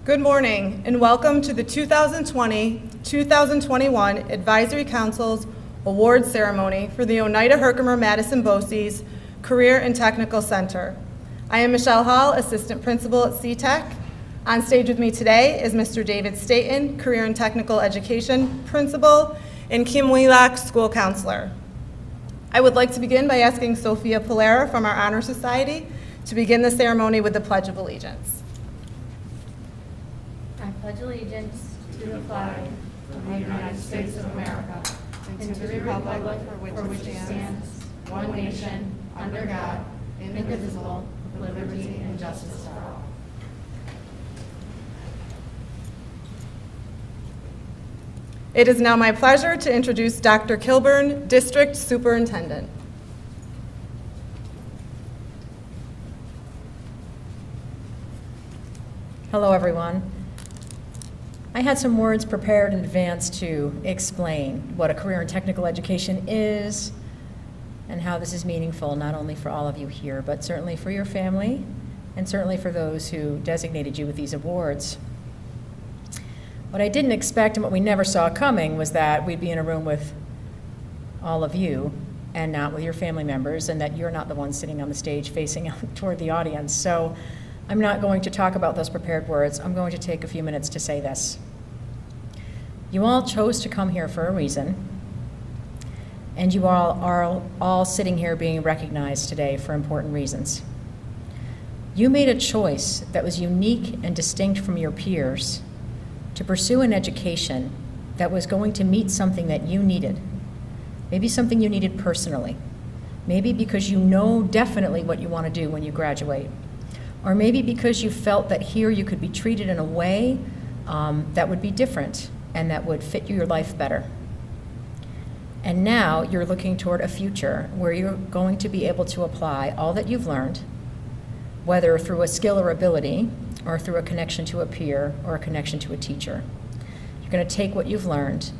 Good morning and welcome to the 2020-2021 Advisory Council's Awards Ceremony for the Oneida-Herkimer-Madison BOCES Career and Technical Center. I am Michelle Hall, Assistant Principal at CTEC. On stage with me today is Mr. David Staten, Career and Technical Education Principal, and Kim Wheelock, School Counselor. I would like to begin by asking Sophia Polera from our Honor Society to begin the ceremony with the Pledge of Allegiance. I pledge allegiance to the flag of the United States of America and to the republic for which it stands, one nation, under God, indivisible, with liberty and justice for all. It is now my pleasure to introduce Dr. Kilburn, District Superintendent. Hello, everyone. I had some words prepared in advance to explain what a career in technical education is and how this is meaningful not only for all of you here, but certainly for your family and certainly for those who designated you with these awards. What I didn't expect and what we never saw coming was that we'd be in a room with all of you and not with your family members, and that you're not the one sitting on the stage facing out toward the audience. So I'm not going to talk about those prepared words. I'm going to take a few minutes to say this. You all chose to come here for a reason, and you all are all sitting here being recognized today for important reasons. You made a choice that was unique and distinct from your peers to pursue an education that was going to meet something that you needed, maybe something you needed personally, maybe because you know definitely what you want to do when you graduate, or maybe because you felt that here you could be treated in a way that would be different and that would fit your life better. And now you're looking toward a future where you're going to be able to apply all that you've learned, whether through a skill or ability, or through a connection to a peer or a connection to a teacher. You're going to take what you've learned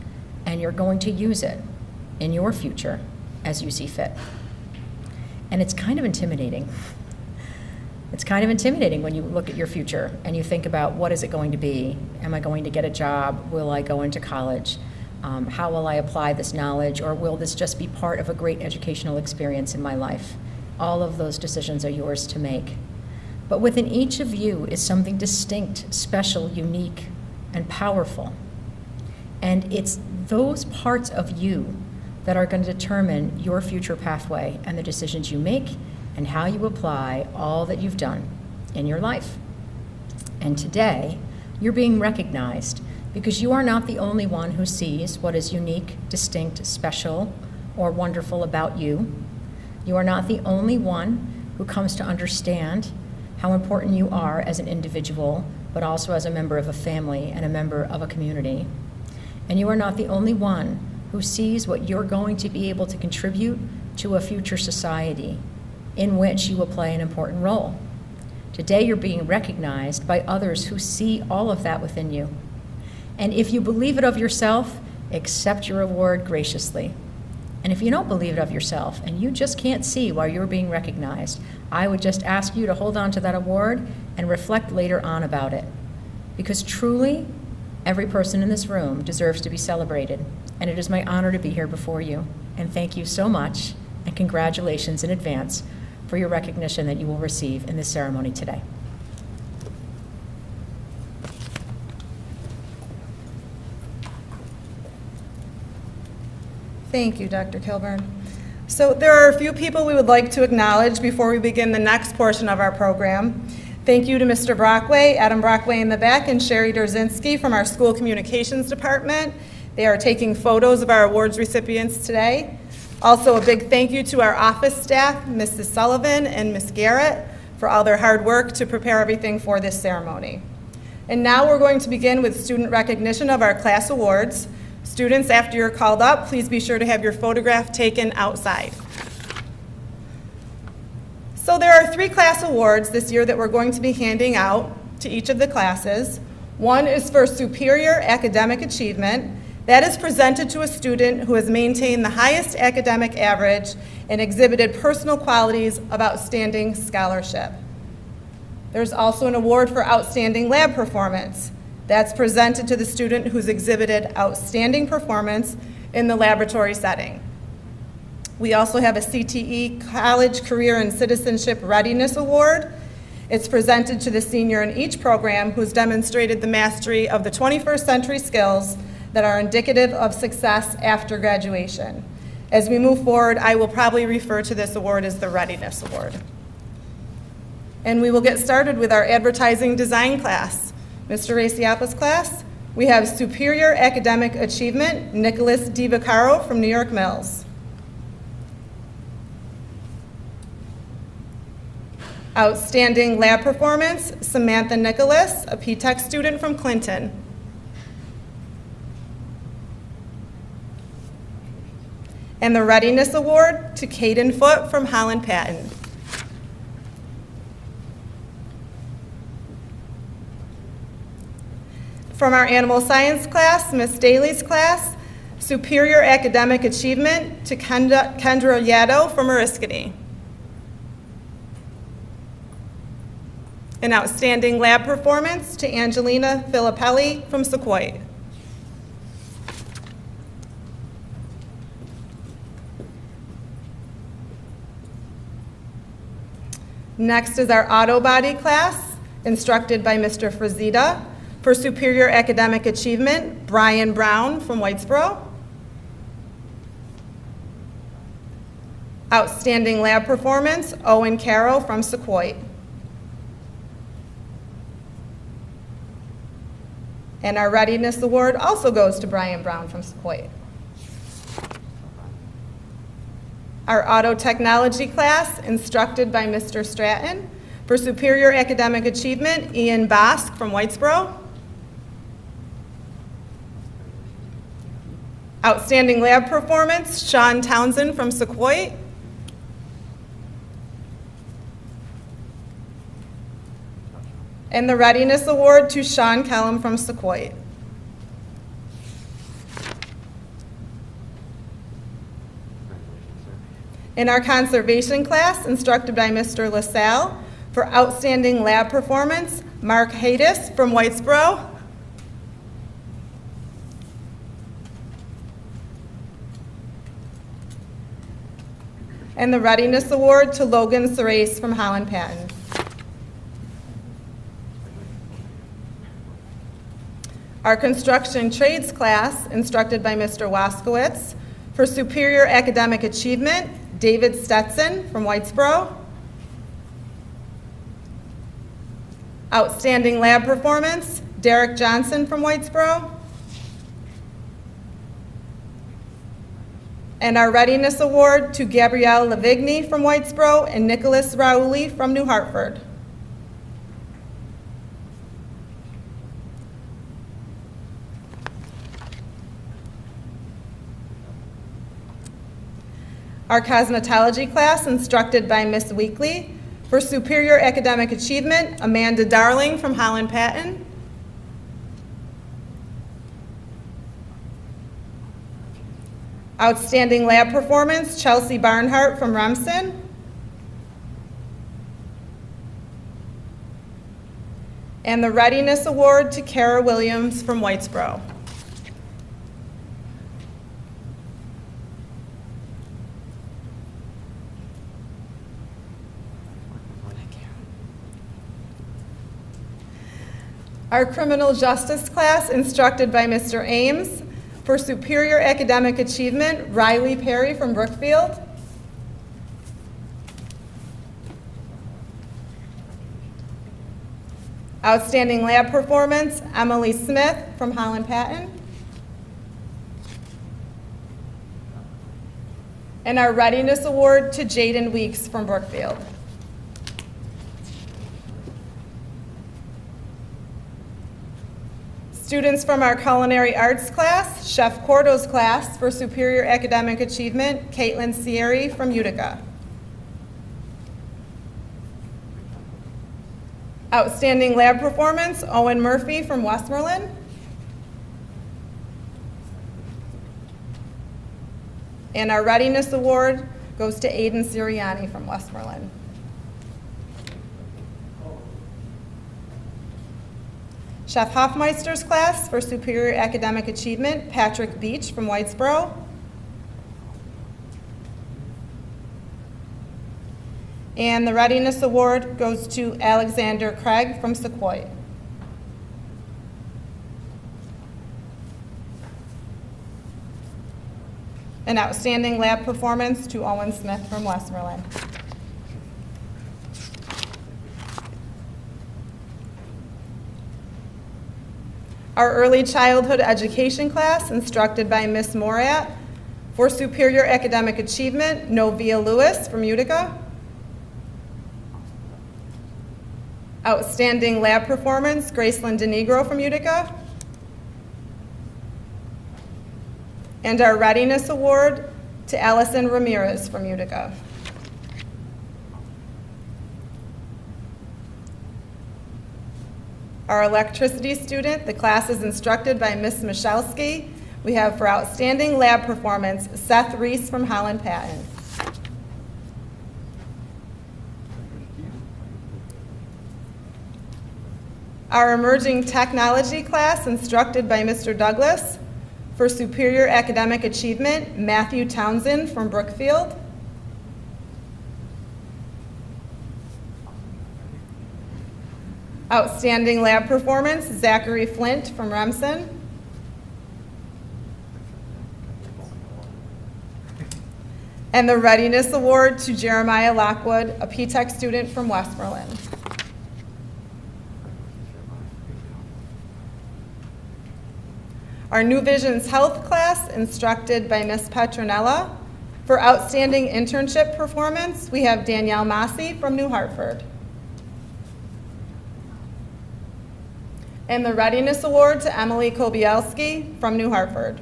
and you're going to use it in your future as you see fit. And it's kind of intimidating. It's kind of intimidating when you look at your future and you think about, what is it going to be? Am I going to get a job? Will I go into college? How will I apply this knowledge? Or will this just be part of a great educational experience in my life? All of those decisions are yours to make. But within each of you is something distinct, special, unique, and powerful. And it's those parts of you that are going to determine your future pathway and the decisions you make and how you apply all that you've done in your life. And today, you're being recognized because you are not the only one who sees what is unique, distinct, special, or wonderful about you. You are not the only one who comes to understand how important you are as an individual, but also as a member of a family and a member of a community. And you are not the only one who sees what you're going to be able to contribute to a future society in which you will play an important role. Today you're being recognized by others who see all of that within you. And if you believe it of yourself, accept your award graciously. And if you don't believe it of yourself and you just can't see why you're being recognized, I would just ask you to hold on to that award and reflect later on about it. Because truly, every person in this room deserves to be celebrated. And it is my honor to be here before you. And thank you so much, and congratulations in advance for your recognition that you will receive in this ceremony today. Thank you, Dr. Kilburn. So there are a few people we would like to acknowledge before we begin the next portion of our program. Thank you to Mr. Brockway, Adam Brockway in the back, and Sherry Dorzinski from our School Communications Department. They are taking photos of our awards recipients today. Also, a big thank you to our office staff, Mrs. Sullivan and Ms. Garrett, for all their hard work to prepare everything for this ceremony. And now we're going to begin with student recognition of our class awards. Students, after you're called up, please be sure to have your photograph taken outside. So there are 3 class awards this year that we're going to be handing out to each of the classes. One is for superior academic achievement. That is presented to a student who has maintained the highest academic average and exhibited personal qualities of outstanding scholarship. There's also an award for outstanding lab performance. That's presented to the student who's exhibited outstanding performance in the laboratory setting. We also have a CTE College Career and Citizenship Readiness Award. It's presented to the senior in each program who's demonstrated the mastery of the 21st century skills that are indicative of success after graduation. As we move forward, I will probably refer to this award as the Readiness Award. And we will get started with our advertising design class. Mr. Raciapa's class, we have Superior Academic Achievement, Nicholas DiVaccaro from New York Mills. Outstanding Lab Performance, Samantha Nicholas, a P-Tech student from Clinton. And the Readiness Award to Caden Foote from Holland Patton. From our animal science class, Miss Daly's class, Superior Academic Achievement to Kendra Yaddo from Oriskany. An Outstanding Lab Performance to Angelina Filippelli from Sequoia. Next is our auto body class, instructed by Mr. Frazita. For Superior Academic Achievement, Brian Brown from Whitesboro. Outstanding Lab Performance, Owen Carroll from Sequoia. And our Readiness Award also goes to Brian Brown from Sequoia. Our Auto Technology class, instructed by Mr. Stratton. For Superior Academic Achievement, Ian Bosk from Whitesboro. Outstanding Lab Performance, Sean Townsend from Sequoia. And the Readiness Award to Sean Kellum from Sequoia. In our conservation class, instructed by Mr. LaSalle, for Outstanding Lab Performance, Mark Hadis from Whitesboro. And the Readiness Award to Logan Serace from Holland Patton. Our construction trades class, instructed by Mr. Waskowitz, for Superior Academic Achievement, David Stetson from Whitesboro. Outstanding Lab Performance, Derek Johnson from Whitesboro. And our Readiness Award to Gabrielle Lavigny from Whitesboro and Nicholas Rauli from New Hartford. Our cosmetology class, instructed by Miss Weekly. For Superior Academic Achievement, Amanda Darling from Holland Patton. Outstanding Lab Performance, Chelsea Barnhart from Remsen. And the Readiness Award to Kara Williams from Whitesboro. Our criminal justice class, instructed by Mr. Ames. For Superior Academic Achievement, Riley Perry from Brookfield. Outstanding Lab Performance, Emily Smith from Holland Patton. And our Readiness Award to Jaden Weeks from Brookfield. Students from our culinary arts class, Chef Cordo's class, for Superior Academic Achievement, Caitlin Sierri from Utica. Outstanding Lab Performance, Owen Murphy from Westmoreland. And our Readiness Award goes to Aiden Siriani from Westmoreland. Chef Hoffmeister's class for superior academic achievement, Patrick Beach from Whitesboro. And the Readiness Award goes to Alexander Craig from Sequoia. An outstanding lab performance to Owen Smith from Westmoreland. Our early childhood education class, instructed by Miss Morat, for superior academic achievement, Novia Lewis from Utica. Outstanding lab performance, Gracelyn DeNegro from Utica. And our Readiness Award to Allison Ramirez from Utica. Our electricity student, the class is instructed by Miss Michalski. We have for outstanding lab performance, Seth Reese from Holland Patton. Our emerging technology class, instructed by Mr. Douglas. For superior academic achievement, Matthew Townsend from Brookfield. Outstanding lab performance, Zachary Flint from Remsen. And the Readiness Award to Jeremiah Lockwood, a P-Tech student from Westmoreland. Our New Visions Health class, instructed by Miss Petronella. For outstanding internship performance, we have Danielle Massey from New Hartford. And the Readiness Award to Emily Kobielski from New Hartford.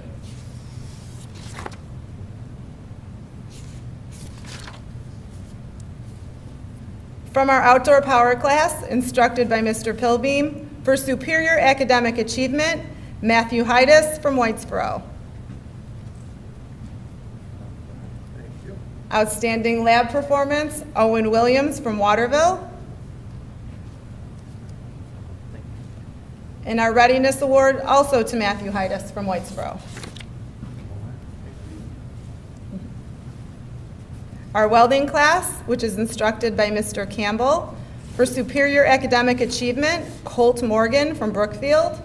From our outdoor power class, instructed by Mr. Pilbeam, for superior academic achievement, Matthew Heides from Whitesboro. Outstanding lab performance, Owen Williams from Waterville. And our Readiness Award also to Matthew Heides from Whitesboro. Our welding class, which is instructed by Mr. Campbell, for superior academic achievement, Colt Morgan from Brookfield.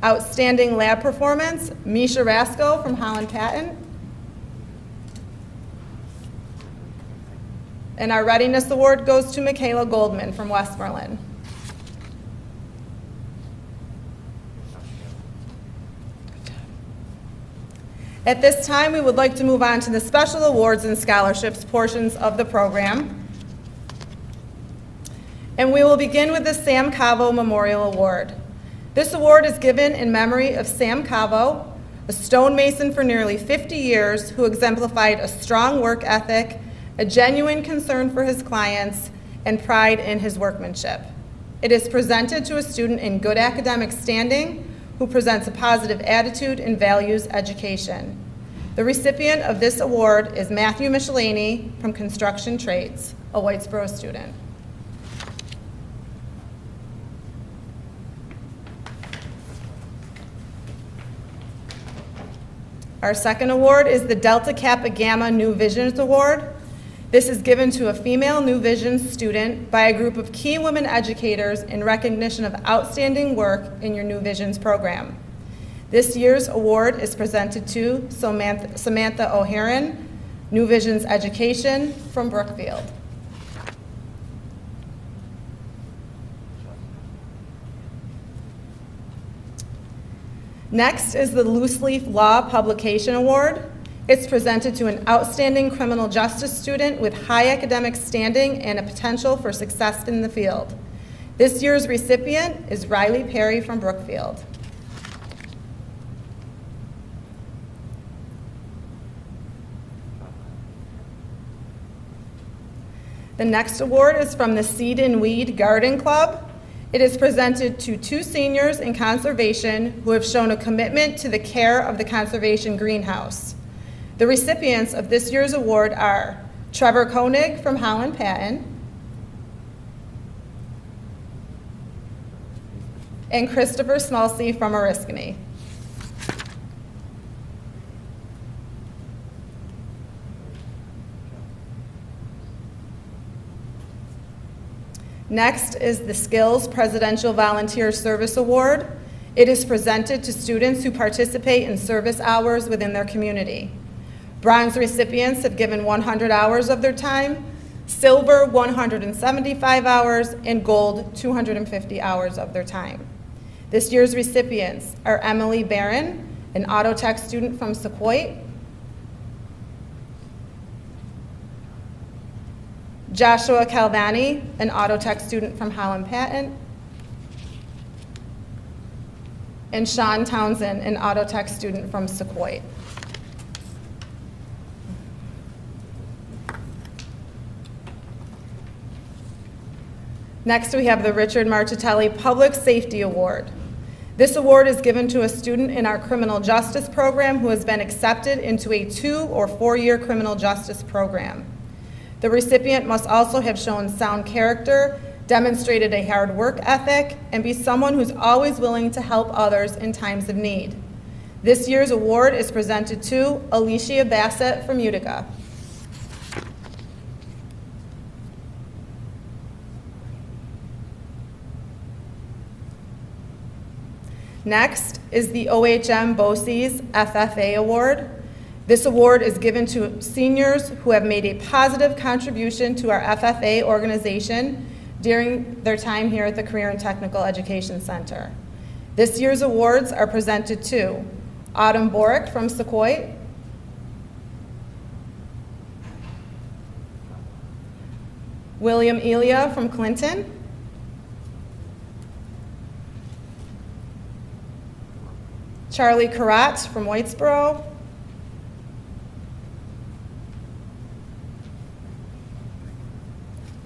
Outstanding lab performance, Misha Rasco from Holland Patton. And our Readiness Award goes to Michaela Goldman from Westmoreland. At this time, we would like to move on to the special awards and scholarships portions of the program. And we will begin with the Sam Cavo Memorial Award. This award is given in memory of Sam Cavo, a stonemason for nearly 50 years who exemplified a strong work ethic, a genuine concern for his clients, and pride in his workmanship. It is presented to a student in good academic standing who presents a positive attitude and values education. The recipient of this award is Matthew Michelini from Construction Trades, a Whitesboro student. Our second award is the Delta Kappa Gamma New Visions Award. This is given to a female New Visions student by a group of key women educators in recognition of outstanding work in your New Visions program. This year's award is presented to Samantha O'Haron, New Visions Education from Brookfield. Next is the Loose Leaf Law Publication Award. It's presented to an outstanding criminal justice student with high academic standing and a potential for success in the field. This year's recipient is Riley Perry from Brookfield. The next award is from the Seed and Weed Garden Club. It is presented to 2 seniors in conservation who have shown a commitment to the care of the conservation greenhouse. The recipients of this year's award are Trevor Koenig from Holland Patton, Riley Perry from Brookfield, and Riley Perry from Brookfield. The next award is from the Seed and Weed Garden Club. It is presented to 2 seniors in conservation who have shown a commitment to the care of the conservation greenhouse. The recipients of this year's award are Trevor Koenig from Holland Patton and Christopher Smulsey from Oriskany. Next is the Skills Presidential Volunteer Service Award. It is presented to students who participate in service hours within their community. Bronze recipients have given 100 hours of their time, silver 175 hours, and gold 250 hours of their time. This year's recipients are Emily Barron, an auto tech student from Sequoia, Joshua Calvani, an auto tech student from Holland-Patton, and Sean Townsend, an auto tech student from Sequoia. Next, we have the Richard Marchitelli Public Safety Award. This award is given to a student in our criminal justice program who has been accepted into a 2- or 4-year criminal justice program. The recipient must also have shown sound character, demonstrated a hard work ethic, and be someone who's always willing to help others in times of need. This year's award is presented to Alicia Bassett from Utica. Next is the OHM BOCES FFA Award. This award is given to seniors who have made a positive contribution to our FFA organization during their time here at the Career and Technical Education Center. This year's awards are presented to Autumn Borick from Sequoia, William Elia from Clinton, Charlie Karat from Whitesboro,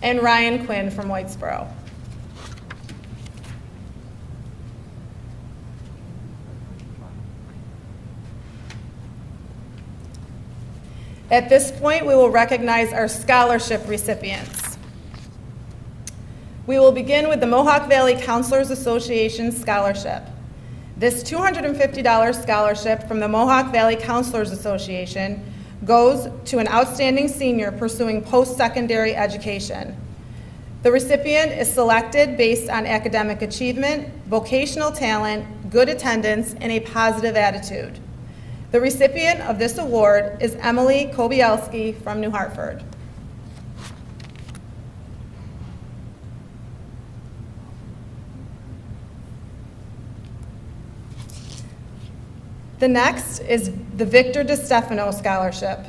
and Ryan Quinn from Whitesboro. At this point, we will recognize our scholarship recipients. We will begin with the Mohawk Valley Counselors Association Scholarship. This $250 scholarship from the Mohawk Valley Counselors Association goes to an outstanding senior pursuing post-secondary education. The recipient is selected based on academic achievement, vocational talent, good attendance, and a positive attitude. The recipient of this award is Emily Kobielski from New Hartford. The next is the Victor DeStefano Scholarship.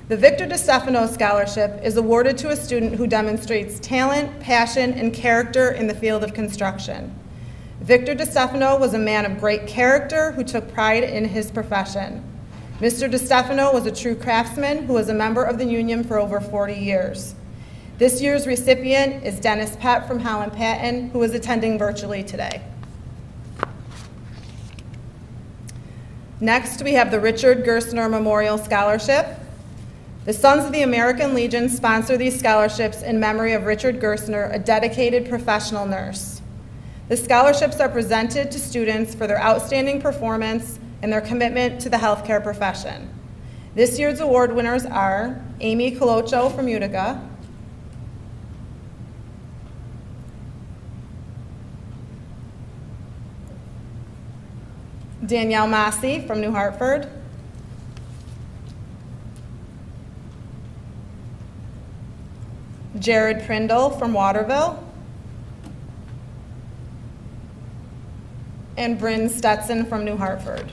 The Victor DeStefano Scholarship is awarded to a student who demonstrates talent, passion, and character in the field of construction. Victor DeStefano was a man of great character who took pride in his profession. Mr. DeStefano was a true craftsman who was a member of the union for over 40 years. This year's recipient is Dennis Pett from Holland-Patton, who is attending virtually today. Next, we have the Richard Gerstner Memorial Scholarship. The Sons of the American Legion sponsor these scholarships in memory of Richard Gerstner, a dedicated professional nurse. The scholarships are presented to students for their outstanding performance and their commitment to the healthcare profession. This year's award winners are Amy Colocho from Utica, Danielle Massey from New Hartford, Jared Prindle from Waterville, and Bryn Stetson from New Hartford.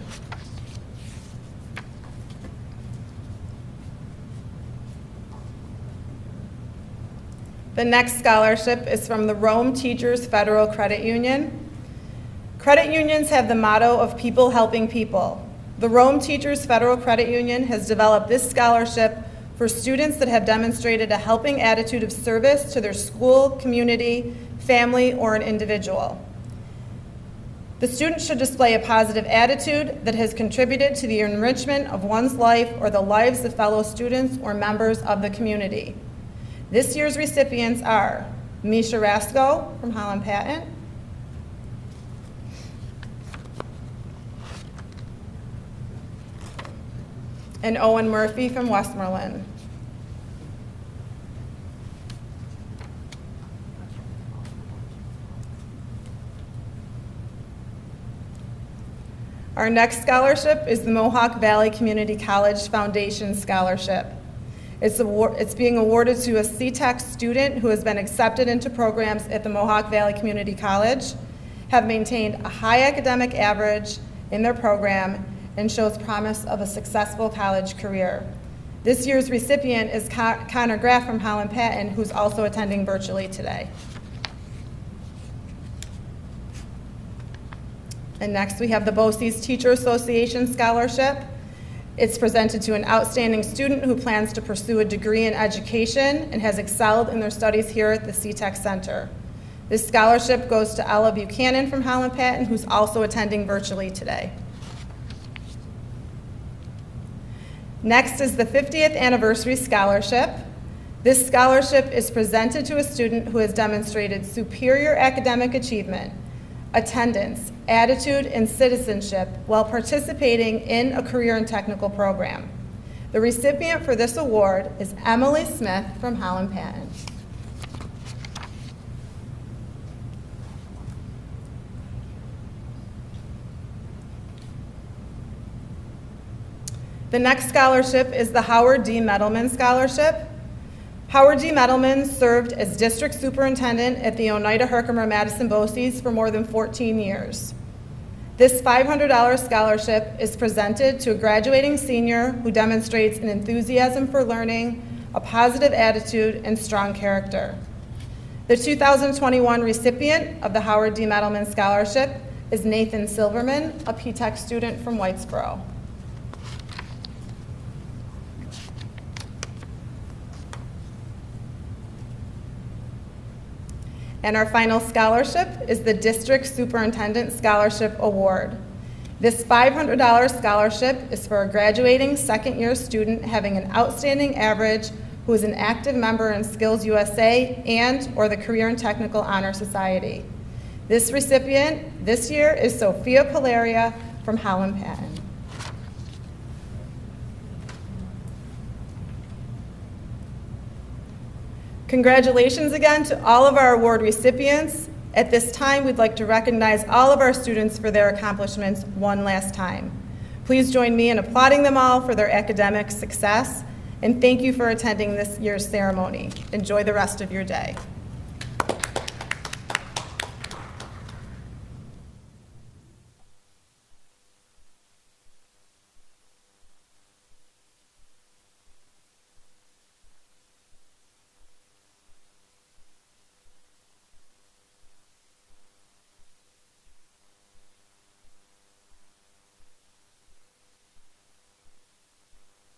The next scholarship is from the Rome Teachers Federal Credit Union. Credit unions have the motto of people helping people. The Rome Teachers Federal Credit Union has developed this scholarship for students that have demonstrated a helping attitude of service to their school, community, family, or an individual. The student should display a positive attitude that has contributed to the enrichment of one's life or the lives of fellow students or members of the community. This year's recipients are Misha Rasko from Holland-Patton, and Owen Murphy from Westmoreland. Our next scholarship is the Mohawk Valley Community College Foundation Scholarship. It's being awarded to a CTEC student who has been accepted into programs at the Mohawk Valley Community College, have maintained a high academic average in their program, and shows promise of a successful college career. This year's recipient is Connor Graff from Holland Patton, who's also attending virtually today. And next we have the BOCES Teacher Association Scholarship. It's presented to an outstanding student who plans to pursue a degree in education and has excelled in their studies here at the CTEC Center. This scholarship goes to Ella Buchanan from Holland Patton, who's also attending virtually today. Next is the 50th Anniversary Scholarship. This scholarship is presented to a student who has demonstrated superior academic achievement, attendance, attitude, and citizenship while participating in a career and technical program. The recipient for this award is Emily Smith from Holland Patton. The next scholarship is the Howard D. Mettleman Scholarship. Howard D. Mettleman served as district superintendent at the Oneida-Herkimer-Madison BOCES for more than 14 years. This $500 scholarship is presented to a graduating senior who demonstrates an enthusiasm for learning, a positive attitude, and strong character. The 2021 recipient of the Howard D. Mettleman Scholarship is Nathan Silverman, a P-TECH student from Whitesboro. And our final scholarship is the District Superintendent Scholarship Award. This $500 scholarship is for a graduating second-year student having an outstanding average who is an active member in Skills USA and/or the Career and Technical Honor Society. This recipient this year is Sophia Palaria from Holland Patton. Congratulations again to all of our award recipients. At this time, we'd like to recognize all of our students for their accomplishments one last time. Please join me in applauding them all for their academic success, and thank you for attending this year's ceremony. Enjoy the rest of your day.